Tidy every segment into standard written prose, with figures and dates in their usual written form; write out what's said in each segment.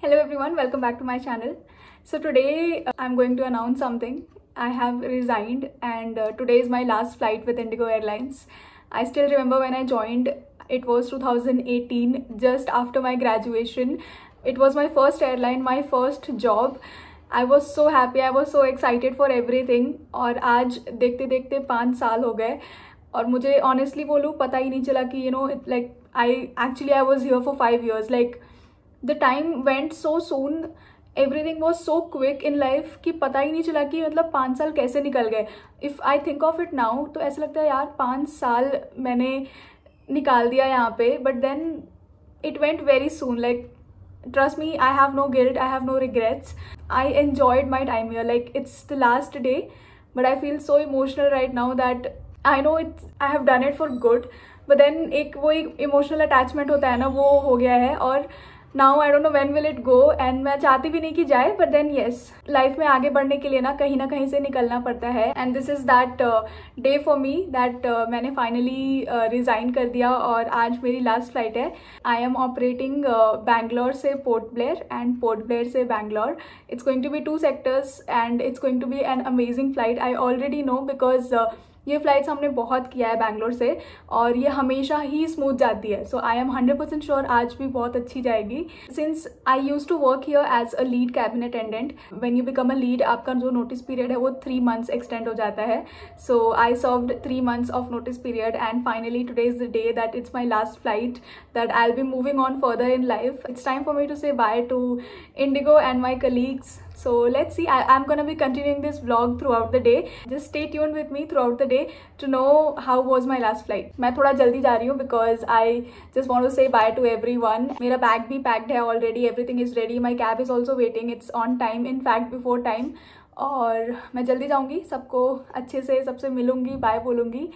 Hello everyone, welcome back to my channel. So today I'm going to announce something. I have resigned and today is my last flight with Indigo Airlines. I still remember when I joined, it was 2018, just after my graduation. It was my first airline, my first job. I was so happy, I was so excited for everything. और आज देखते देखते 5 साल हो गए और मुझे honestly बोलूँ पता ही नहीं चला कि I was here for 5 years. Like the time went so soon, everything was so quick in life कि पता ही नहीं चला कि मतलब 5 साल कैसे निकल गए. If I think of it now तो ऐसा लगता है यार 5 साल मैंने निकाल दिया यहाँ पे. But then it went very soon. Like trust me, I have no guilt, I have no regrets. I enjoyed my time here. Like it's the last day, but I feel so emotional right now that I know I have done it for good. But then एक emotional attachment होता है ना, वो हो गया है और now I don't know when will it go and मैं चाहती भी नहीं कि जाए. But then yes, life में आगे बढ़ने के लिए ना कहीं से निकलना पड़ता है. And this is that day for me that मैंने finally resign कर दिया और आज मेरी last flight है. I am operating Bangalore से Port Blair and Port Blair से Bangalore. It's going to be 2 sectors and it's going to be an amazing flight. I already know because ये flights हमने बहुत किया है बैंगलोर से और ये हमेशा ही स्मूथ जाती है. सो आई एम 100% श्योर आज भी बहुत अच्छी जाएगी. Since I use to work here as a lead cabin attendant. When you become a lead आपका जो नोटिस पीरियड है वो 3 months एक्सटेंड हो जाता है. So I served 3 months of notice period and finally today is the day that it's my last flight that I will be moving on further in life. It's time for me to say bye to Indigo and my colleagues. So let's see, I'm gonna be continuing this vlog throughout the day. Just stay tuned with me throughout the day to know how was my last flight. मैं थोड़ा जल्दी जा रही हूँ because I just want to say bye to everyone. मेरा bag भी packed है already, everything is ready. My cab is also waiting, it's on time, in fact before time. और मैं जल्दी जाऊँगी, सबको अच्छे से सबसे मिलूँगी, बाय बोलूँगी.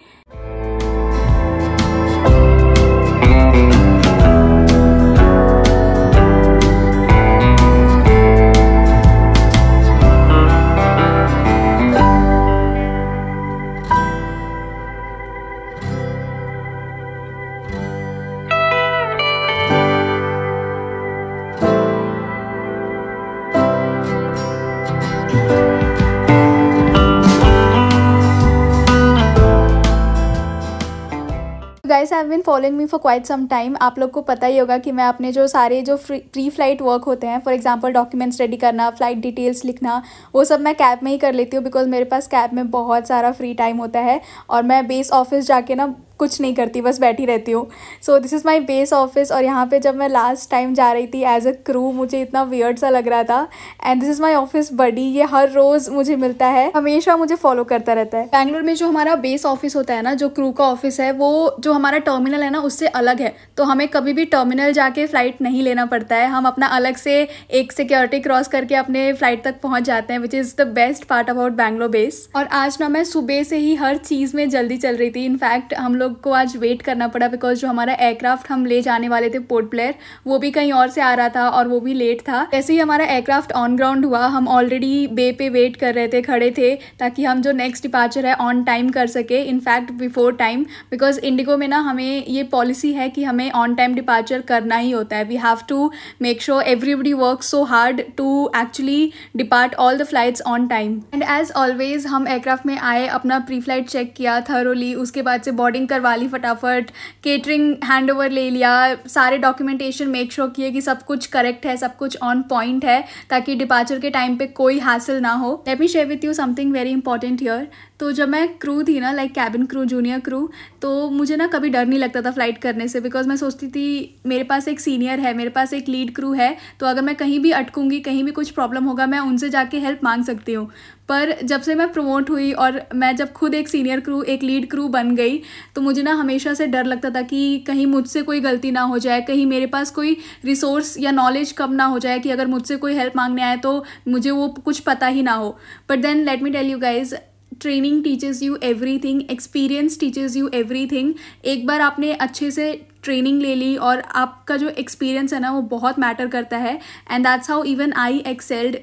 Guys have been following me for quite some time. आप लोग को पता ही होगा कि मैं अपने जो सारे जो प्री फ्लाइट वर्क होते हैं, फॉर एग्जांपल डॉक्यूमेंट्स रेडी करना, फ्लाइट डिटेल्स लिखना, वो सब मैं कैब में ही कर लेती हूँ बिकॉज मेरे पास कैब में बहुत सारा फ्री टाइम होता है और मैं बेस ऑफिस जाके ना कुछ नहीं करती, बस बैठी रहती हूँ. So this is my base office और यहाँ पे जब मैं लास्ट टाइम जा रही थी एज अ क्रू मुझे इतना वियर्ड सा लग रहा था. And this is my office buddy. ये हर रोज़ मुझे मिलता है, हमेशा मुझे फॉलो करता रहता है. बैंगलोर में जो हमारा बेस ऑफिस होता है ना, जो क्रू का ऑफिस है, वो जो हमारा टर्मिनल है ना उससे अलग है. तो हमें कभी भी टर्मिनल जाके फ़्लाइट नहीं लेना पड़ता है. हम अपना अलग से एक सिक्योरिटी क्रॉस करके अपने फ़्लाइट तक पहुँच जाते हैं, which is the best part about Bangalore base. और आज ना मैं सुबह से ही हर चीज़ में जल्दी चल रही थी. इनफैक्ट हम लोग को आज वेट करना पड़ा बिकॉज जो हमारा एयरक्राफ्ट हम ले जाने वाले थे पोर्ट ब्लेयर, वो भी कहीं और से आ रहा था और वो भी लेट था. जैसे ही हमारा एयरक्राफ्ट ऑन ग्राउंड हुआ, हम ऑलरेडी बे पे वेट कर रहे थे, खड़े थे, ताकि हम जो नेक्स्ट डिपार्चर है ऑन टाइम कर सके. In fact before time, because Indigo में ना हमें ये पॉलिसी है कि हमें ऑन टाइम डिपार्चर करना ही होता है. We have to make sure everybody work so hard to actually depart all the flights on time. And as always हम एयरक्राफ्ट में आए, अपना प्री फ्लाइट चेक किया थरोली, उसके बाद से बोर्डिंग करवा ली फटाफट, केटरिंग हैंड ओवर ले लिया, सारे डॉक्यूमेंटेशन मेक श्योर किए कि सब कुछ करेक्ट है, सब कुछ ऑन पॉइंट है, ताकि डिपार्चर के टाइम पे कोई हैसल ना हो. Let me share with you something very important here. तो जब मैं क्रू थी ना, like cabin crew, junior crew, तो मुझे ना कभी डर नहीं लगता था फ्लाइट करने से बिकॉज मैं सोचती थी मेरे पास एक सीनियर है, मेरे पास एक लीड क्रू है, तो अगर मैं कहीं भी अटकूंगी, कहीं भी कुछ प्रॉब्लम होगा, मैं उनसे जाके हेल्प मांग सकती हूँ. पर जब से मैं प्रमोट हुई और मैं जब खुद एक सीनियर क्रू, एक लीड क्रू बन गई, तो मुझे ना हमेशा से डर लगता था कि कहीं मुझसे कोई गलती ना हो जाए, कहीं मेरे पास कोई रिसोर्स या नॉलेज कम ना हो जाए कि अगर मुझसे कोई हेल्प मांगने आए तो मुझे वो कुछ पता ही ना हो. But then let me tell you guys, training teaches you everything, experience teaches you everything. एक बार आपने अच्छे से ट्रेनिंग ले ली और आपका जो एक्सपीरियंस है ना वो बहुत मैटर करता है. And that's how even I excelled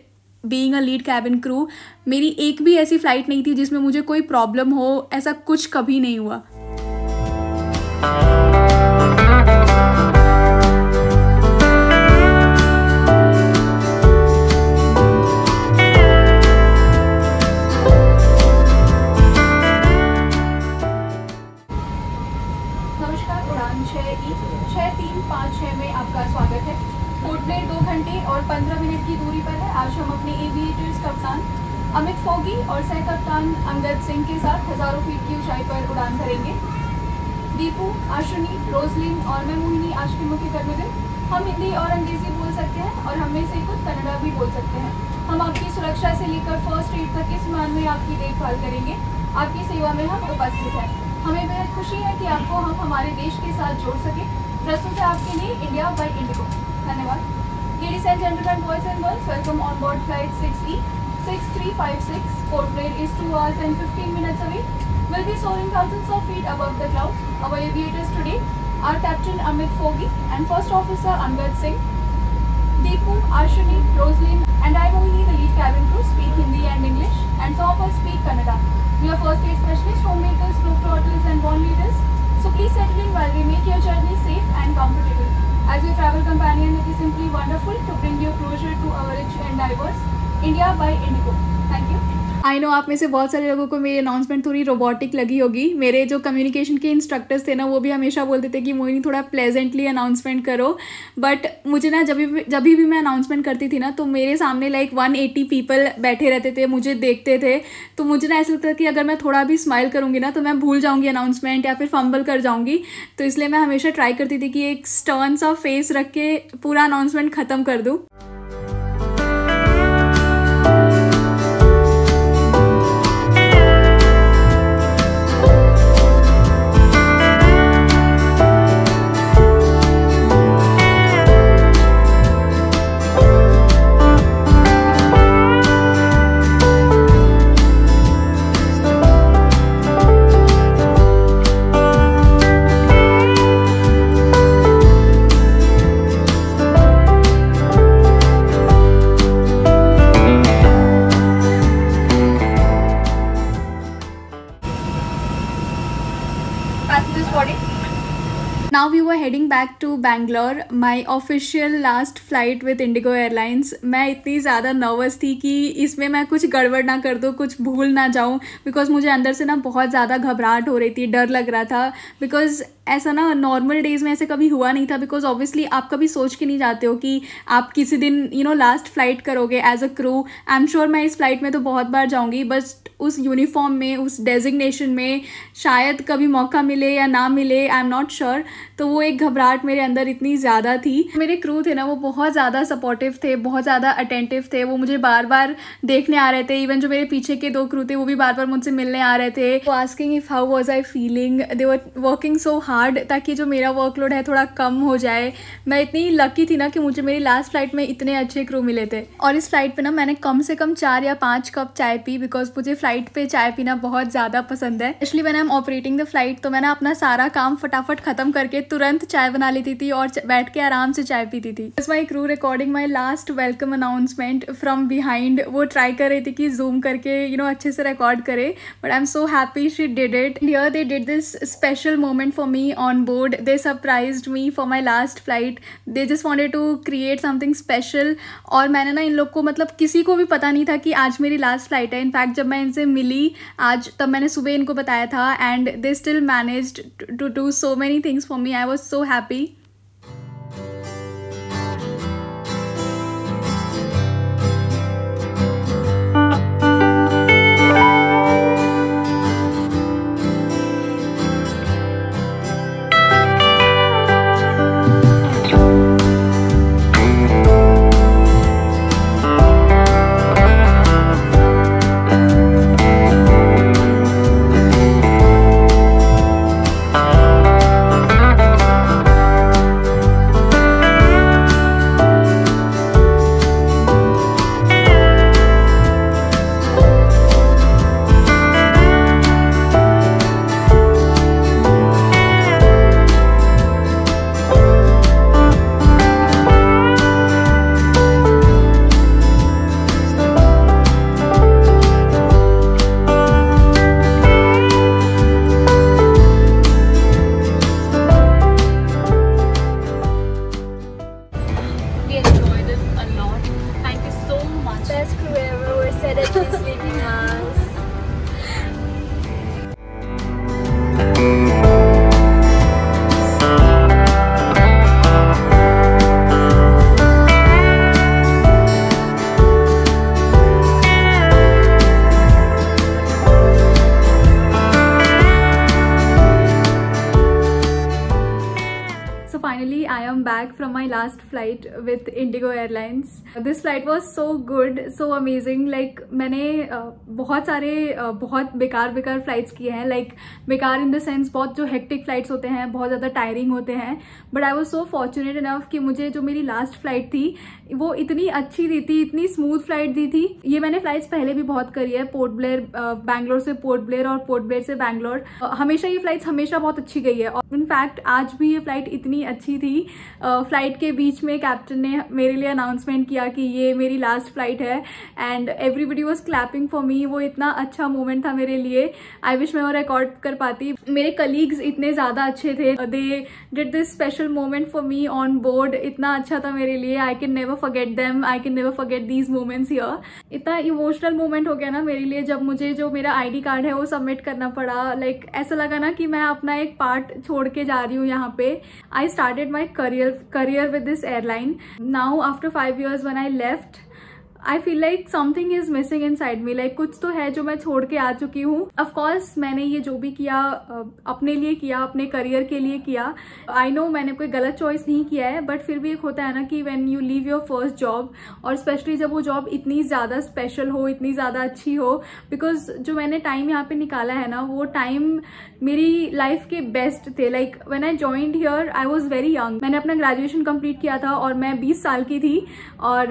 being a lead cabin crew. मेरी एक भी ऐसी फ़्लाइट नहीं थी जिसमें मुझे कोई प्रॉब्लम हो, ऐसा कुछ कभी नहीं हुआ. और 15 मिनट की दूरी पर है। आज हम अपने एविएटर्स कप्तान अमित फोगी और सह कप्तान अंगद सिंह के साथ हज़ारों फीट की ऊंचाई पर उड़ान भरेंगे। दीपू, आशुनी, रोजलिन और मैं मोहिनी आज के मुख्य कर्मगर। हम हिंदी और अंग्रेजी बोल सकते हैं और हम में से कुछ कन्नड़ा भी बोल सकते हैं। हम आपकी सुरक्षा से लेकर फर्स्ट एड तक इस विमान में आपकी देखभाल करेंगे। आपकी सेवा में हम उपस्थित हैं। हमें बेहद खुशी है कि आपको हम हमारे देश के साथ जोड़ सके। प्रस्तुत है आपके लिए इंडिया बाय इंडिगो। धन्यवाद। Ladies and gentlemen, boys and girls, welcome on board flight 6E 6356. Port Blair is 2 hours and 15 minutes away. We'll be soaring thousands of feet above the clouds. Our aviators today are Captain Amit Fogi and First Officer Angad Singh. Deepu, Ashwini, Rosaline and I, Mohini, the lead cabin crew, speak Hindi and English, and some of us speak Kannada. We are first aid specialists, homemakers, globetrotters and born leaders. So please settle in while we make your journey safe and comfortable. As your travel companion, it is simply wonderful to bring you closer to our rich and diverse India by Indigo. Thank you. I know आप में से बहुत सारे लोगों को मेरी announcement थोड़ी robotic लगी होगी। मेरे जो कम्युनिकेशन के इंस्ट्रक्टर्स थे ना, वो भी हमेशा बोलते थे कि मोहिनी थोड़ा प्लेजेंटली अनाउंसमेंट करो। बट मुझे ना जब भी मैं अनाउंसमेंट करती थी ना, तो मेरे सामने लाइक 180 पीपल बैठे रहते थे, मुझे देखते थे। तो मुझे ना ऐसा लगता था कि अगर मैं थोड़ा भी स्माइल करूँगी ना, तो मैं भूल जाऊँगी अनाउंसमेंट या फिर फंबल कर जाऊँगी। तो इसलिए मैं हमेशा ट्राई करती थी कि एक स्टर्न सा फेस रख के पूरा अनाउंसमेंट ख़त्म कर दूँ। Now we were heading back to Bangalore, my official last flight with Indigo Airlines. मैं इतनी ज़्यादा नर्वस थी कि इसमें मैं कुछ गड़बड़ ना कर दूँ, कुछ भूल ना जाऊँ, बिकॉज मुझे अंदर से ना बहुत ज़्यादा घबराहट हो रही थी, डर लग रहा था। बिकॉज ऐसा ना नॉर्मल डेज़ में ऐसे कभी हुआ नहीं था। बिकॉज ऑब्वियसली आप कभी सोच के नहीं जाते हो कि आप किसी दिन लास्ट फ्लाइट करोगे as a crew. I am sure मैं इस फ्लाइट में तो बहुत बार जाऊँगी, बस उस यूनिफॉर्म में, उस डेजिग्नेशन में शायद कभी मौका मिले या ना मिले, आई एम नॉट श्योर। तो वो एक घबराहट मेरे अंदर इतनी ज़्यादा थी। मेरे क्रू थे ना, वो बहुत ज़्यादा सपोर्टिव थे, बहुत ज़्यादा अटेंटिव थे। वो मुझे बार बार देखने आ रहे थे। इवन जो मेरे पीछे के 2 क्रू थे, वो भी बार बार मुझसे मिलने आ रहे थे। वो asking if how was I feeling. They were working so hard ताकि जो मेरा वर्कलोड है थोड़ा कम हो जाए। मैं इतनी लकी थी ना कि मुझे मेरी लास्ट फ्लाइट में इतने अच्छे क्रू मिले थे। और इस फ्लाइट पर ना मैंने कम से कम 4 या 5 कप चाय पी, बिकॉज मुझे फ्लाइट पर चाय पीना बहुत ज़्यादा पसंद है। Specially when I am operating the flight, तो मैंने अपना सारा काम फटाफट ख़त्म करके तुरंत चाय बना लेती थी और बैठ के आराम से चाय पीती थी। बस माई crew recording my last welcome announcement from behind. वो ट्राई कर रही थी कि जूम करके अच्छे से रिकॉर्ड करे, but I am so happy she did it. Here they did this special moment for me on board. They surprised me for my last flight. They just wanted to create something special. और मैंने ना इन लोग को, मतलब किसी को भी पता नहीं था कि आज मेरी लास्ट फ्लाइट है। इनफैक्ट जब मैं इनसे मिली आज, तब मैंने सुबह इनको बताया था, and they still managed to do so many things for me. I was so happy. my last flight with Indigo Airlines. This flight was so good, so amazing. Like मैंने बहुत बेकार फ्लाइट्स किए हैं. लाइक बेकार in the sense बहुत जो hectic flights होते हैं, बहुत ज़्यादा टायरिंग होते हैं. But I was so fortunate enough कि मुझे जो मेरी लास्ट फ्लाइट थी वो इतनी अच्छी दी थी, इतनी स्मूथ फ्लाइट दी थी. ये मैंने फ्लाइट्स पहले भी बहुत करी है, पोर्ट ब्लेयर, बैंगलोर से पोर्ट ब्लेयर और पोर्ट ब्लेयर से बैंगलोर. हमेशा ये फ्लाइट्स हमेशा बहुत अच्छी गई है. और इनफैक्ट आज भी ये फ्लाइट इतनी अच्छी थी. फ्लाइट के बीच में कैप्टन ने मेरे लिए अनाउंसमेंट किया कि ये मेरी लास्ट फ्लाइट है and everybody was clapping for me. वो इतना अच्छा मोमेंट था मेरे लिए. आई विश मैं वो रिकॉर्ड कर पाती. मेरे कलीग्स इतने ज़्यादा अच्छे थे. दे did this special moment for me on board. इतना अच्छा था मेरे लिए. I can never forget them. I can never forget these moments here. इतना इमोशनल मोमेंट हो गया ना मेरे लिए जब मुझे जो मेरा ID कार्ड है वो सबमिट करना पड़ा. लाइक ऐसा लगा ना कि मैं अपना एक पार्ट छोड़ के जा रही हूँ यहाँ पे. I started my career with this airline. Now after 5 years when I left, I feel like something is missing inside me. Like कुछ तो है जो मैं छोड़ के आ चुकी हूँ. Of course मैंने ये जो भी किया अपने लिए किया, अपने करियर के लिए किया. I know मैंने कोई गलत चॉइस नहीं किया है, बट फिर भी एक होता है ना कि when you leave your first job, और स्पेशली जब वो जॉब इतनी ज़्यादा स्पेशल हो, इतनी ज़्यादा अच्छी हो. बिकॉज जो मैंने टाइम यहाँ पे निकाला है ना, वो टाइम मेरी लाइफ के बेस्ट थे. Like when I joined here I was very young. मैंने अपना ग्रेजुएशन कंप्लीट किया था और मैं 20 साल की थी. और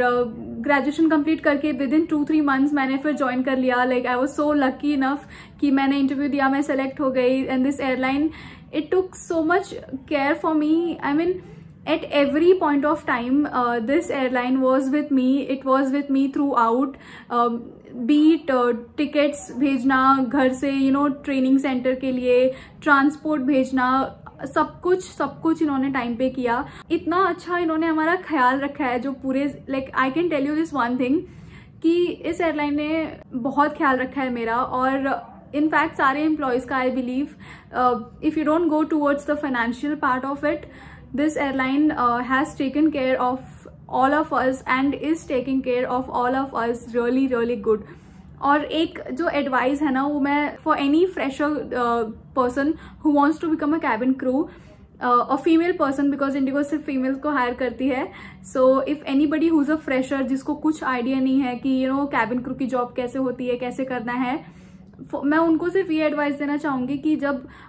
ग्रेजुएशन कंप्लीट करके विद इन 2-3 months मैंने फिर ज्वाइन कर लिया. Like I was so lucky enough कि मैंने इंटरव्यू दिया, मैं सेलेक्ट हो गई. And this airline, it took so much care for me. I mean at every point of time this airline was with me. It was with me throughout. Be it tickets भेजना घर से, training centre के लिए, transport भेजना, सब कुछ इन्होंने time पे किया. इतना अच्छा इन्होंने हमारा ख्याल रखा है. जो पूरे like I can tell you this one thing कि इस एयरलाइन ने बहुत ख्याल रखा है मेरा. और इनफैक्ट सारे एम्प्लॉयज़ का I believe, if you don't go towards the financial part of it, this airline has taken care of all of us and is taking care of all of us really good. और एक जो advice है ना, वो मैं for any fresher person who wants to become a cabin crew, a female person, because IndiGo सिर्फ females को hire करती है. So if anybody who's a fresher, जिसको कुछ आइडिया नहीं है कि कैबिन क्रू की जॉब कैसे होती है, कैसे करना है, मैं उनको सिर्फ ये एडवाइस देना चाहूंगी कि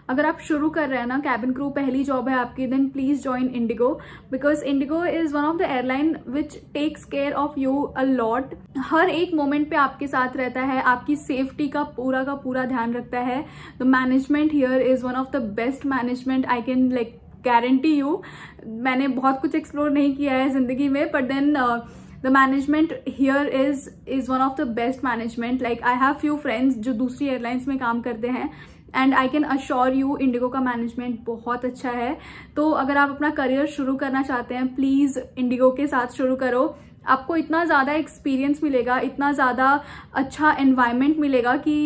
अगर आप शुरू कर रहे हैं ना, कैबिन क्रू पहली जॉब है आपकी, then please join IndiGo. Because IndiGo is one of the airline which takes care of you a lot. हर एक मोमेंट पे आपके साथ रहता है, आपकी सेफ्टी का पूरा ध्यान रखता है. The management here is one of the best management. I can like guarantee you. मैंने बहुत कुछ एक्सप्लोर नहीं किया है जिंदगी में, but then the management here is one of the best management. Like I have few friends जो दूसरी एयरलाइंस में काम करते हैं, and I can assure you Indigo का मैनेजमेंट बहुत अच्छा है. तो अगर आप अपना करियर शुरू करना चाहते हैं, प्लीज इंडिगो के साथ शुरू करो. आपको इतना ज़्यादा एक्सपीरियंस मिलेगा, इतना ज़्यादा अच्छा एनवायरनमेंट मिलेगा कि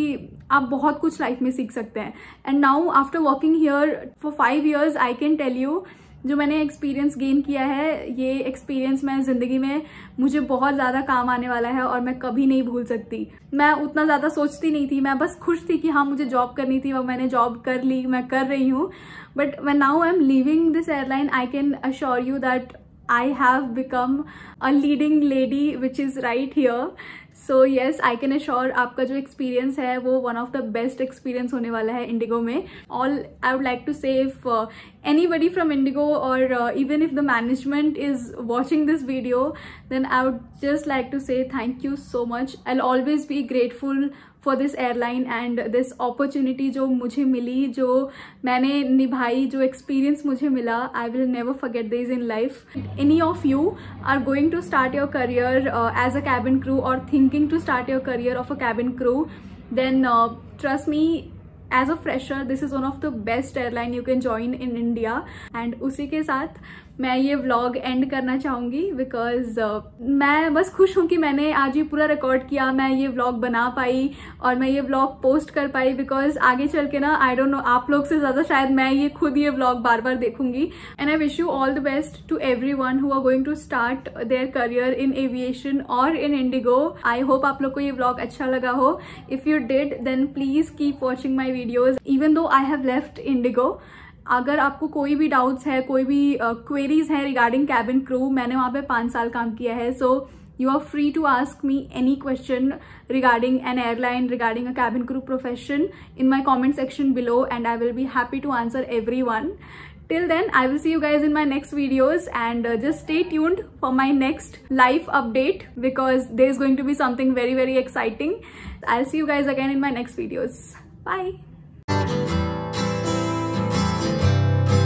आप बहुत कुछ लाइफ में सीख सकते हैं. And now after working here for 5 years I can tell you, जो मैंने एक्सपीरियंस गेन किया है, ये एक्सपीरियंस मैं ज़िंदगी में मुझे बहुत ज़्यादा काम आने वाला है और मैं कभी नहीं भूल सकती. मैं उतना ज़्यादा सोचती नहीं थी, मैं बस खुश थी कि हाँ मुझे जॉब करनी थी और मैंने जॉब कर ली, मैं कर रही हूँ. But when now I am leaving this airline, I can assure you that I have become a leading lady which is right here. So yes, I can assure आपका जो एक्सपीरियंस है वो one of the best experience होने वाला है इंडिगो में. All I would like to say if anybody from Indigo or even if the management is watching this video, then I would just like to say thank you so much. I'll always be grateful for this airline and this opportunity जो मुझे मिली, जो मैंने निभाई, जो experience मुझे मिला. I will never forget this in life. Any of you are going to start your career as a cabin crew or thinking to start your career of a cabin crew, then trust me, as a fresher this is one of the best airline you can join in India. And उसी के साथ मैं ये vlog and करना चाहूँगी because मैं बस खुश हूँ कि मैंने आज ये पूरा रिकॉर्ड किया, मैं ये व्लॉग बना पाई और मैं ये व्लॉग पोस्ट कर पाई. बिकॉज आगे चल के ना, आई डोंट नो, आप लोग से ज़्यादा शायद मैं ये खुद ये व्लॉग बार बार देखूंगी. And I wish you all the best to everyone who are going to start their career in aviation और इन इंडिगो. आई होप आप लोग को ये व्लॉग अच्छा लगा हो. If you did, then please keep watching my videos. Even though I have left Indigo, अगर आपको कोई भी डाउट्स है, कोई भी क्वेरीज है रिगार्डिंग कैबिन क्रू, मैंने वहाँ पे 5 साल काम किया है, सो you are free to ask me any question regarding an airline, regarding a cabin crew profession in my comment section below, and I will be happy to answer everyone. Till then, I will see you guys in my next videos, and just stay tuned for my next life update because there is going to be something very, very exciting. I'll see you guys again in my next videos. Bye.